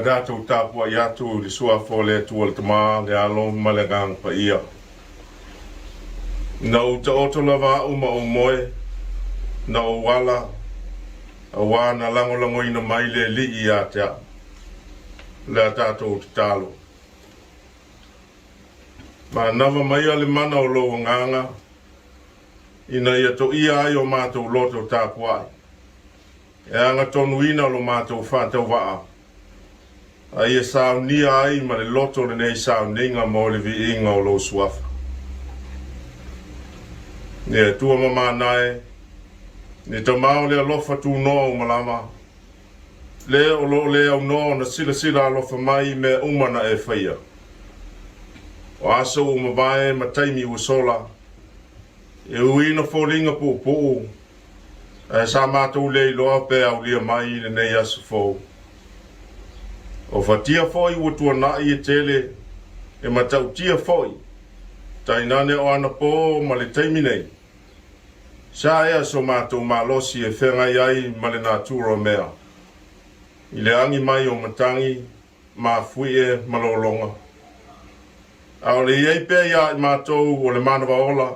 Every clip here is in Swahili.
Dato Tapua'iga le sua fole tu al tama le alo malagang pa ia. Na uta oto lava uma o moe, na o wala, awa na lango lango ina mai le li ia tea. Le tato o talo. Ma nava mai ale mana o lo nganga, ina ia to ia ai o mato loto Tapuai. E anga tonu ina lo mato whātau waa. Ai e sao ni ai ma le loto le nei sao ninga mo le vi inga o lo suafa. Ne tua mama nae, ne ta mao le alofa tu no o malama. Le o lo le au no na sila sila alofa mai me umana e whaia. O aso o mawae ma taimi u sola. E uina fōlinga po po. E sa mātou le loa pe au lia mai le nei aso fōu. O fatia foi o tua nai e tele e matau tia foi. Tainane o ana po ma le taimi nei. Sa ea so mātou malosi e whenga iai ma le natura mea. I le angi mai o matangi ma fui e malolonga. Ao le iei pe ia i mātou o le manawa ola.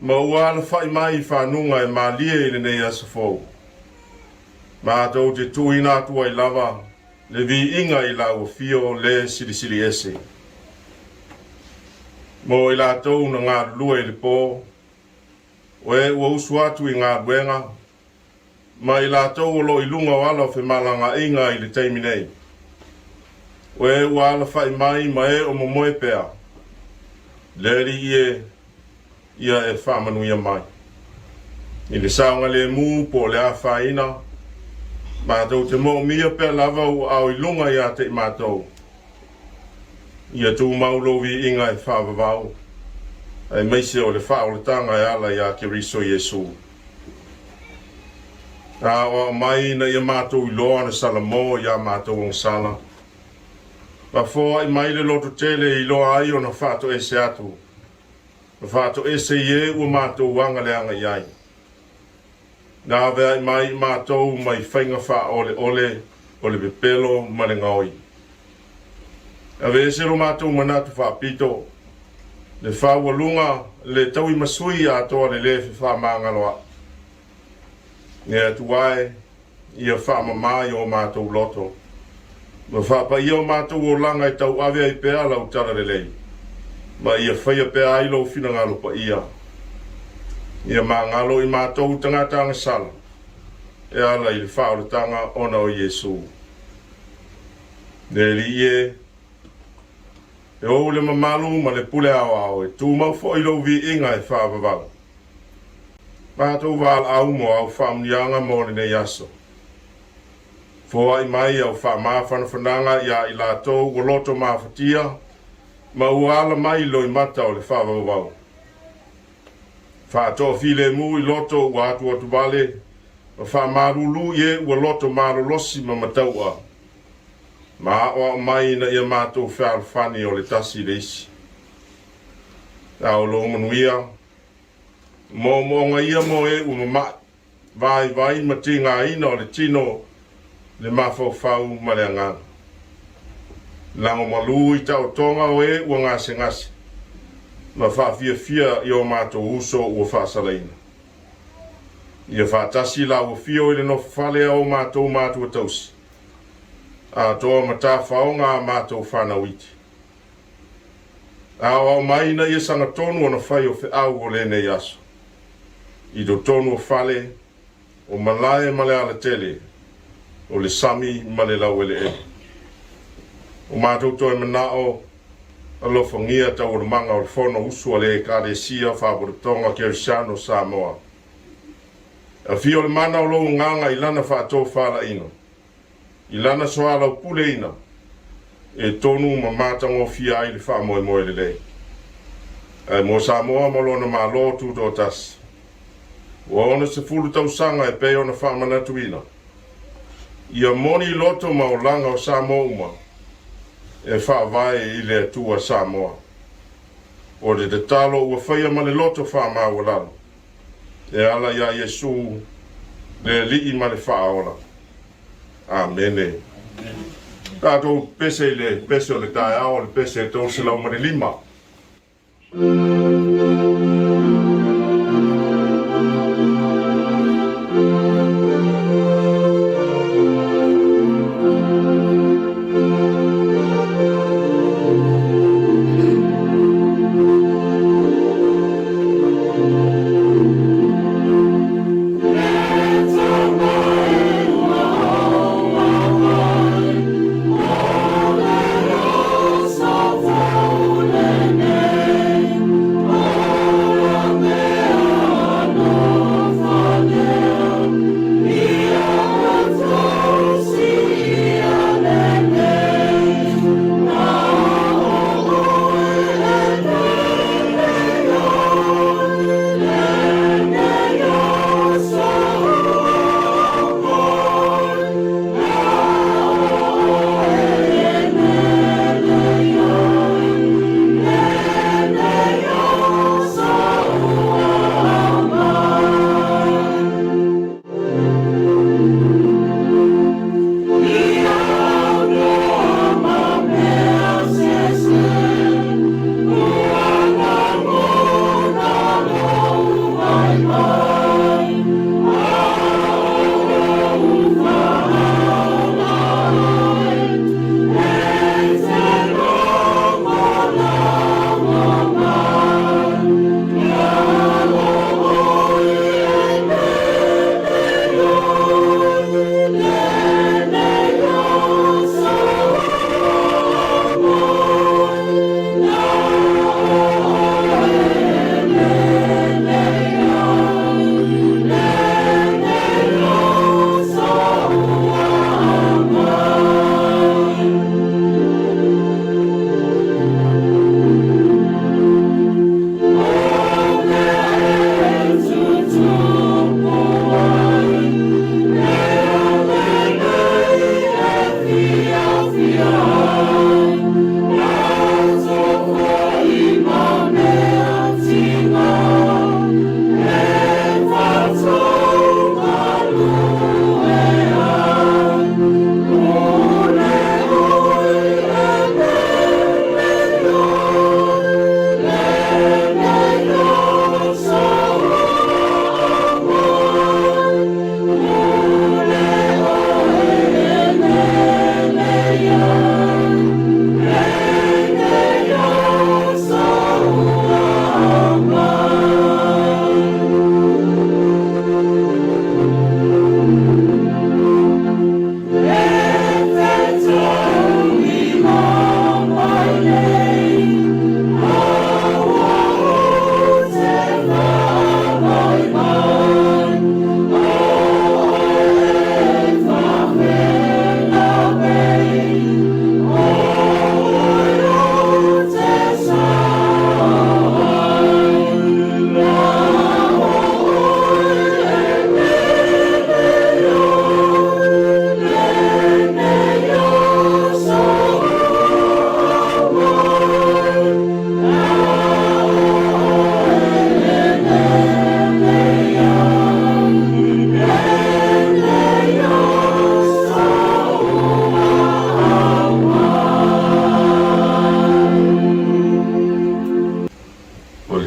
Ma ua ala whai mai whanunga e ma lie i le nei asa fōu. Mātou te tuina atua i lava. Le vi inga i la o fio le sili ese. Mo i la tau na ngā lua i le pō. O e ua usu atu i ngā buenga. Ma i la tau o lo i lunga o ala o whemalanga inga i le teimi nei. O e ua ala whai mai ma e o momoe pea. Leri ia e whamanuia mai. I le saunga le mū po le a whaina. Mātou te mo mia pe lava o au i lunga ia te mātou. Ia tū maulo vi inga e whāwawau. Ai meise o le whao le tanga e ala ia ke riso Yesu. A o mai na ia mātou i loa na salamo ia mātou on sala. Pa fōa i mai le loto tele i loa ai o na whāto ese atu. Na whāto ese ie ua mātou wanga le anga iai. Nā vea i mai mātou mai whainga wha ole pepelo ma le ngaoi. A vea sero mātou manatu wha pito. Le wha walunga le tau i masui a toa le lefe wha maangaloa. Nea tuae ia wha mamai o mātou loto. Ma wha pa ia o mātou o langa i tau awea i pea lau tara le lei. Ma ia whaia pea ailo fina ngalo pa ia. Ia mangalo i mātou tangata anga sala. E ala i le whaoletanga ona o Yesu. Neri ie. E o le mamalu ma le pule ao e tū mau fo i lo vi inga e whaavavau. Mātou wāla au mo au whaamnianga mo le nei aso. Fōa i mai au whaamāwhana whananga ia i lātou o loto mawhatia. Ma uala mai lo i mata o le whaavavau. Whātoa while mu i loto ua atu atu wale. Ma whamarulu ie ua loto marolosi ma mataua. Ma oa mai na ia mātou whaalwhani o le tasi reisi. Au lo manuia. Mo nga ia mo e umama. Vai mati ngā ina o le tino le mawhau ma le angana. Lango malu i tau tonga o e ua ngase. Ma fia i o mātou uso ua whaasalaina. Ia whaatasi la ua fio i le no whale o mātou tausi. A toa mata whaonga mātou whanawiti. A mai na ia sanga tonu ona whai o au o le nei aso. I do tonu o whale, o malae male ala tele, o le sami male lauele e. O mātou toi manao, alofa ngia tau o manga o le whono usu le Ecclesia Whaporatonga Congregational Samoa. A fio le mana o lo nganga i lana whaato whala ino. Ilana soala puleina e tonu mamata ngofia ai le fa moe moe le mo Samoa malona malo tu do tas wa ona se fulu tau sanga e pe ona fa mana tuina ia moni loto maulanga o Samoa e fa vai i le tua Samoa o de talo ua faia ma le loto fa maulanga e ala ia Yesu le li ma le fa ola amene tato pese le Taeao le pese to se la ma le lima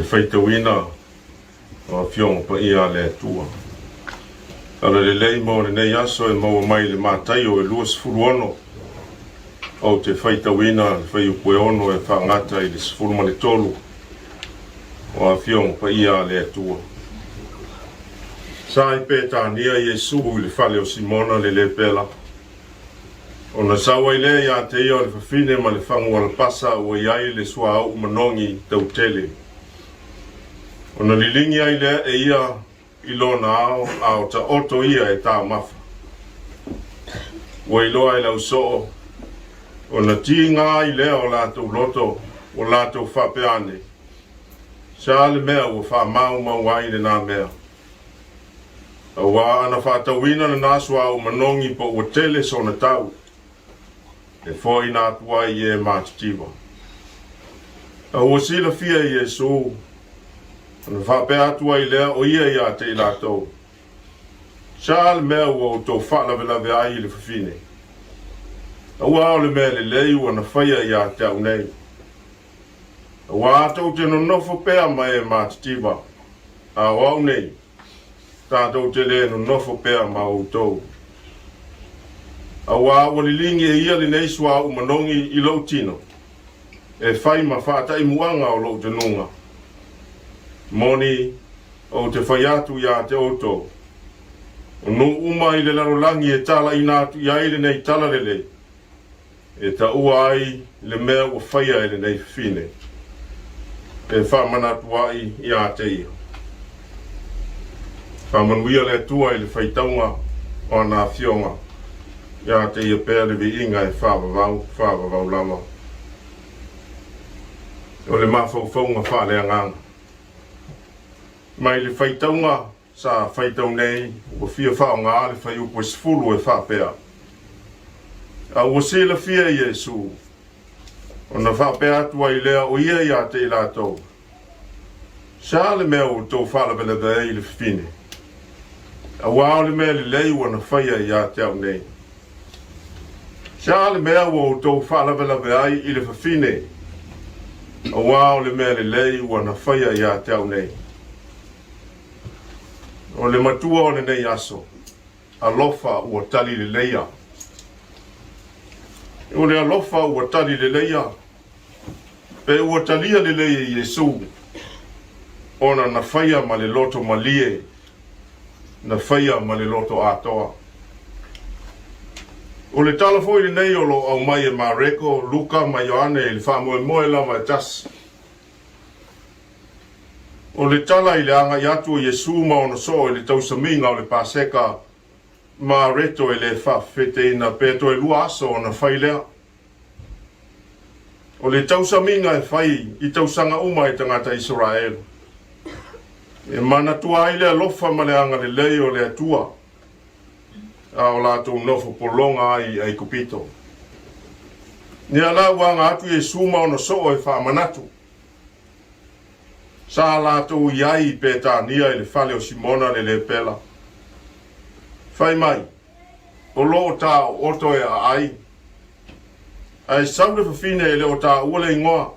faitauina o fiong pa ia le tua. Ala le lei mo le nei aso e maua mai le mātai o e luas furuono o te faitauina le fai upue ono e whangata i le sifuru ma le tolu o a fiong pa ia le tua. Sa i pētānia Iesu i le fale o Simona le le pela. O na sawa i le ia te ia o le fafine ma le whangu ala pasa o iai le sua au manongi tau tele. O na lilingi ai le e ia i lona ao ta oto ia e tā mafa. Wailoa I lau so o na tinga I lea o lātou loto o lātou whapeane. Sa le mea o wha mau ai le nā mea. A wā ana whātauina na nāsua o manongi po o tele so na tau. E fōi nā tuai e mātitiwa. A o sila fia I Yesu. Ana whapea atua I lea o ia ia te I lātou. Sa le mea o tō whalawe ai I le whawhine. A wā o le mea le leu ana whaia ia te au nei. A wā tau te nonofo pēa mai e mātitiwa. A wau nei. Tātou te le nonofo pēa ma o tau. A wā walilingi e ia le nei sua o manongi I lau tino. E whai ma whātai muanga o lau te nunga. Moni o te whai atu ia te oto. O no uma I le larolangi e tala I nātu ia I le nei tala lele. E ta ua ai le mea o whaia I le nei whine. E whamanatu ai ia te ia. Whamanuia le tua I le whaitaunga o nā whionga. Ia te ia pēr le vi inga e whawawau lama. O le mawhauwhaunga whaalea nganga. Mai le whaitaunga sa whaitau nei o fia whao ngā le whaiupo sifuru e whapea. A ua se la fia Yesu. O na whapea atua I lea o ia ia te I lātou. Sa le mea o tō whalawelebe I le whine. A wā le mea le leu ana whaia ia te au nei. Sa le mea o tō whalawelebe ai I le whine. A wā le mea le leu ana whaia ia te au nei. O le matua o le nei aso. A lofa ua tali le leia. O le alofa ua tali le leia. Pe ua talia le leia Yesu. Ona na whaia ma le loto malie. Na whaia ma le loto atoa. O le talafoi le nei olo au mai e Mareko, Luka, mai Ioane, le whamoe moe lama e tas. O le tala I le anga I atu Yesu ma ona so I le tausaminga o le paseka. Ma reto e le whawhete ina peto e lua aso o na whailea. O le tausaminga e whai I tausanga uma I tangata Israel. E mana tua ai le alofa ma le anga le lei o le atua. A o lātou nofo polonga ai kupito. Ni ala wanga atu Yesu ma ona so e whamanatu. Sa lātou iai peta nia I le whale o Simona le pela. Whai mai, o loo tā oto e a ai. Ai saure whawhine e leo tā ule ingoa.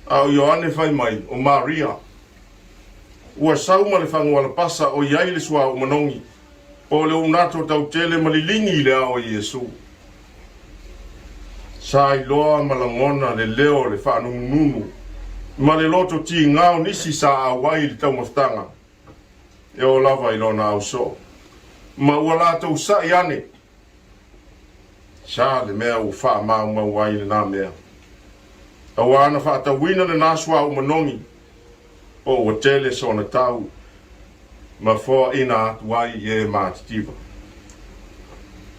A o Ioane whai mai, o Maria. Ua sauma le whangua la pasa o iai le sua o manongi. O le unato tau tele malilingi le ao Yesu. Sa I loa malangona le leo le whanununu. Ma le loto ti ngao nisi sa awai le tau maftanga. E o lava I lona au so. Ma ua lātou sa I ane. Sa le mea u wha mau ai le nā mea. A wana whaatawina le nāsua u manongi. O ua tele so na tau. Ma fōa ina atu ai e mātitiwa.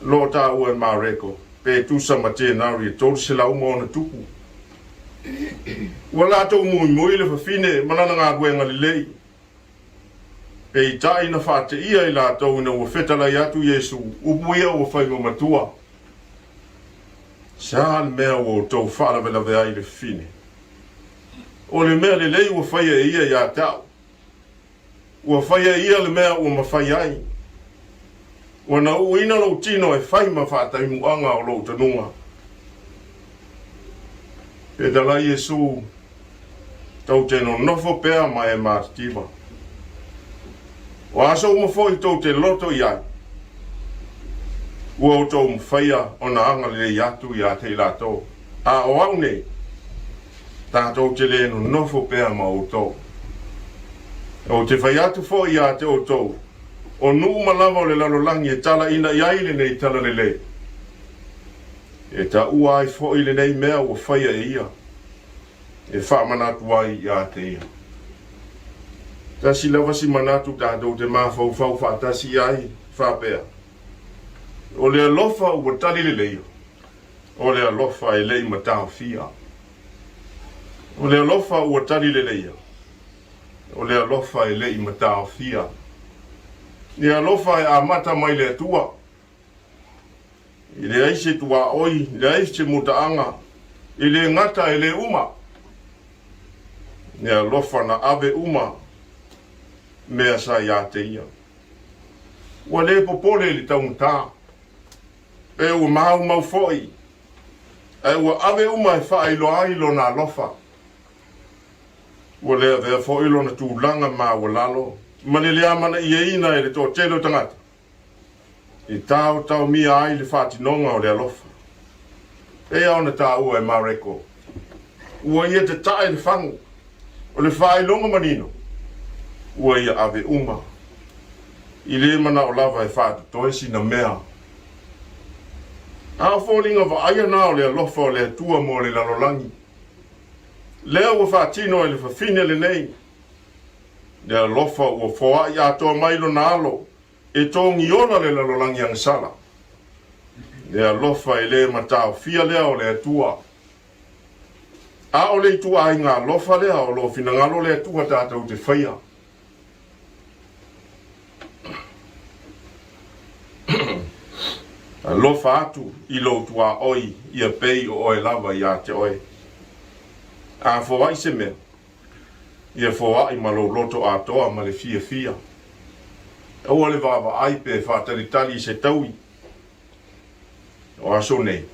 Lo tā ua e Mareko. Pe tusa ma tēnari e tōru se lau mo na tuku. Ua lātou mui le whawhine manana ngā guenga le lei. E I tai na whate ia I lātou na ua whetala I atu Yesu, upuia ua whaingo matua. Sa le mea ua tau whalawelawe ai le whine. O le mea le lei ua whaia ia ia tau. Ua whaia ia le mea ua mawhai ai. Ua na uina lau tino e whai ma whatai muanga o lau tanunga. E dala Yesu, tau teno nofo pea ma e mātitiwa. O aso umafo I tau te loto I ai. Ua o tau mwhaia o na anga le iatu I a te lato. A o au nei, tātou te le no nofo pea ma o tau. O te whai atu fo I a te o tau. O nuu malama o le lalolangi e tala ina I aile nei tala le le. E ta ua ai fo I le nei mea o whaia e ia. E wha manatu ai I a te ia. Tasi lawa si manatu tātou te mawhau whatasi ai whapea. O le alofa ua tali le leia. O le alofa e lei matawhia. O le alofa ua tali le leia. O le alofa e lei matawhia. Le alofa e amata mai le atua. I le aise tua oi, le aise mutaanga. I le ngata e le uma. Le alofa na ave uma. Mea sa ia te ia. Ua le popole li taunta. E ua mau foi. E ua ave uma e wha ilo na alofa. Ua lea vea fo ilo na tūlanga ma ua lalo. Mane lea mana ia ina e le tō telo tangata. I tau mia ai le whatinonga o le alofa. E au na tā ua e mareko. Ua ia te tae le whangu. O le wha ilonga manino. Ua ia ave uma. I le mana o lava e whātu toesi na mea. A fōlinga wa aia nā o le alofa o le atua mo le lalolangi. Lea ua whātino e le whawhine le nei. Le alofa ua whoa i atoa mailo na alo. E tōngi ona le lalolangi ang sala. Le alofa e le matao fia lea o le atua. A o le itua ai ngā alofa lea o lo finangalo le atua tātou te whaia. Alofa atu i lo tua oi ia pei o oe lava ia te oe. A fōwai se mea. Ia fōwai malo loto a toa ma le fia fia. Oa le vava ai pe whātaritali se taui. O aso nei.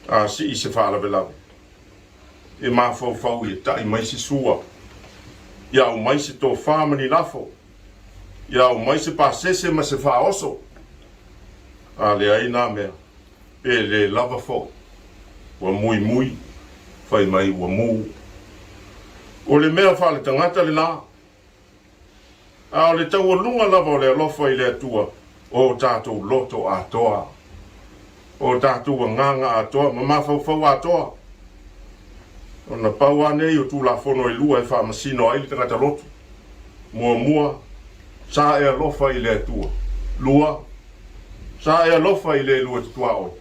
A si i se whālawe lawe. E mā fau i tai mai se sua. Ia o mai se tō whāmani lafo. Ia o mai se pāsese ma se whāoso. A le ai nā mea. E le lava fo. Ua mui. Whai mai ua mū. O le mea whale tangata le nā. A o le tau lunga lava o le alofa i le atua. O tātou loto a toa. O tātou nganga a toa. Ma mawhau a toa. O na pau anei o tū la whono i lua e wha masino ai le tangata loto. Mua. Sa e alofa i le atua. Lua. Sa e alofa i le lua tutua oi.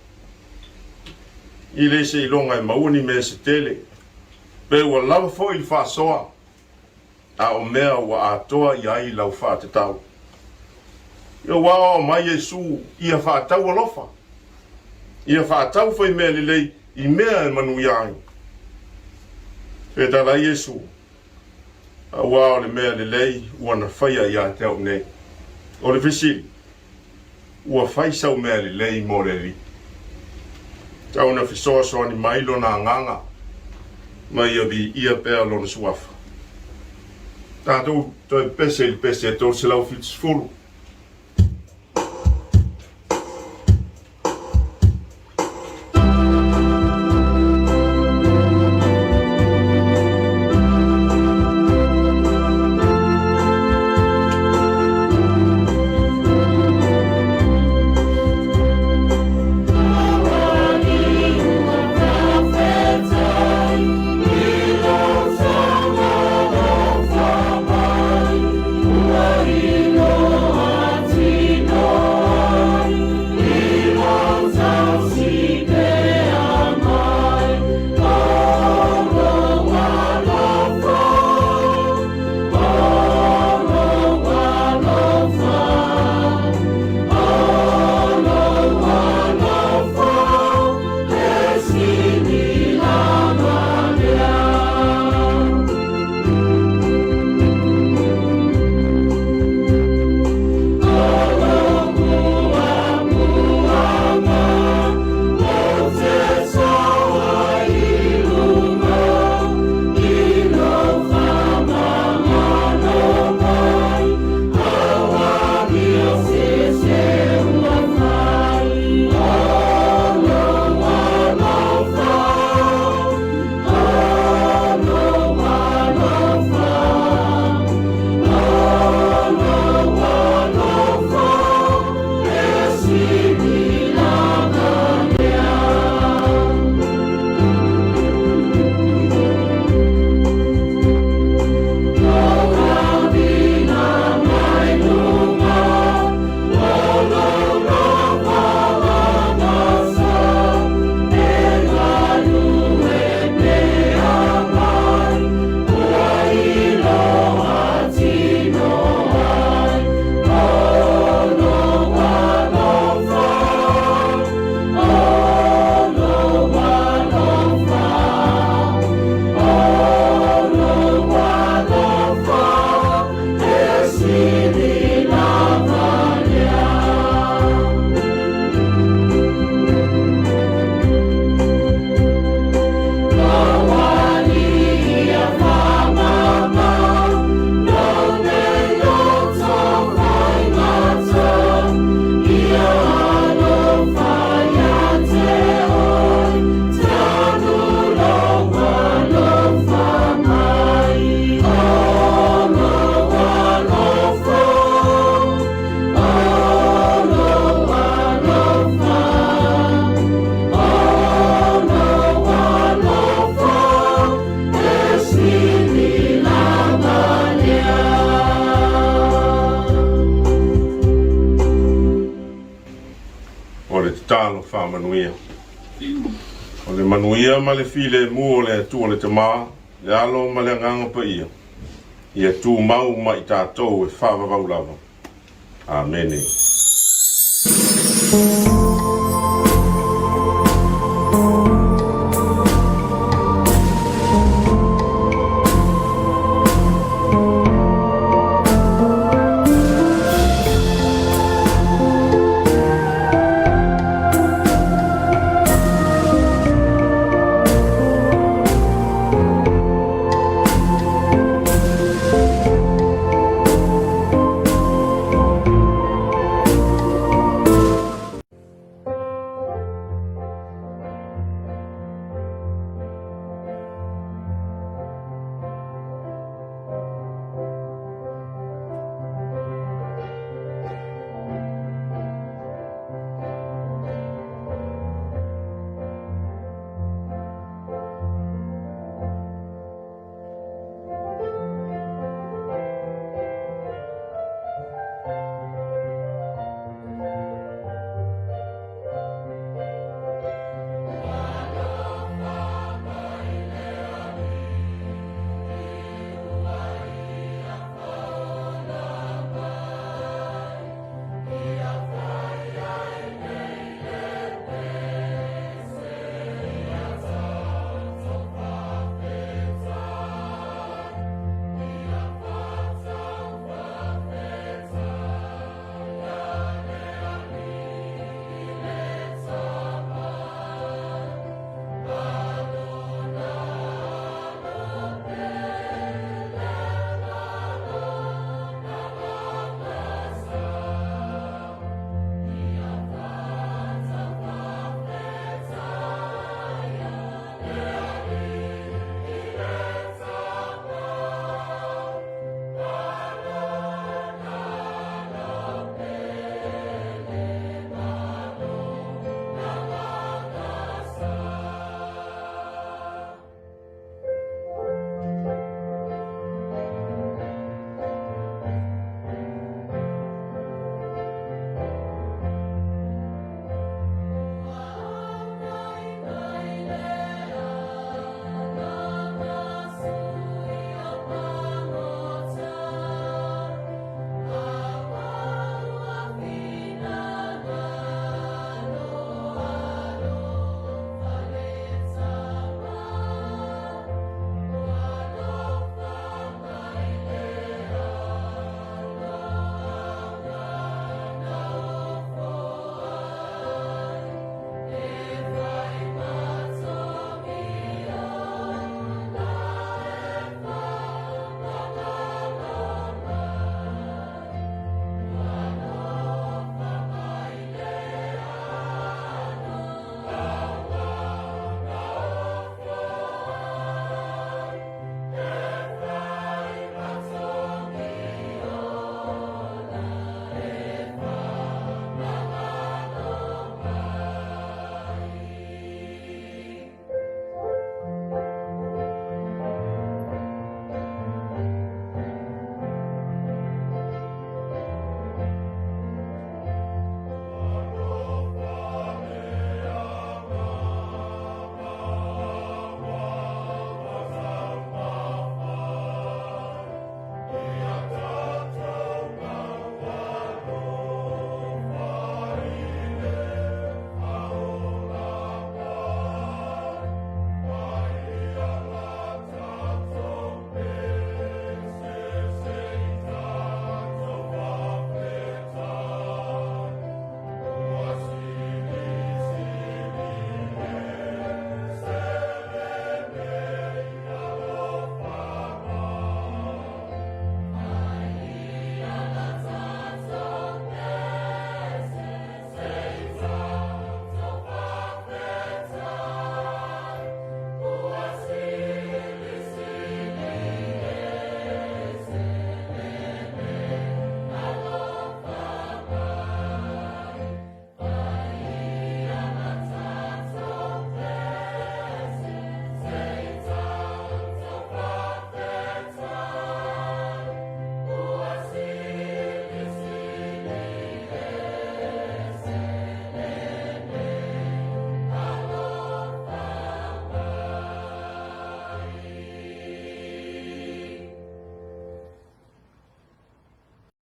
I le se ilonga e mauni me se tele. Pe ua lava fo i wha soa. A o mea ua atoa i ai lau wha te tau. Ia wao mai Jesu ia wha tau alofa. Ia wha tau fai mea lelei i mea e manu iai. Pe tala Jesu. A wao le mea lelei ua na whaia i a te au nei. O le visiri. Ua whai sau mea lelei mo le li. Tau na fisoa soa ni mailo na nganga. Mai ia pēa lona suafa. Tātou toi pese e tō se lau fitis furu. No O le manuia ma le file mu o le tu o le tama, le alo ma le nganga pa ia. Ia tu mau ma i tātou e whāwawau lava. Amen.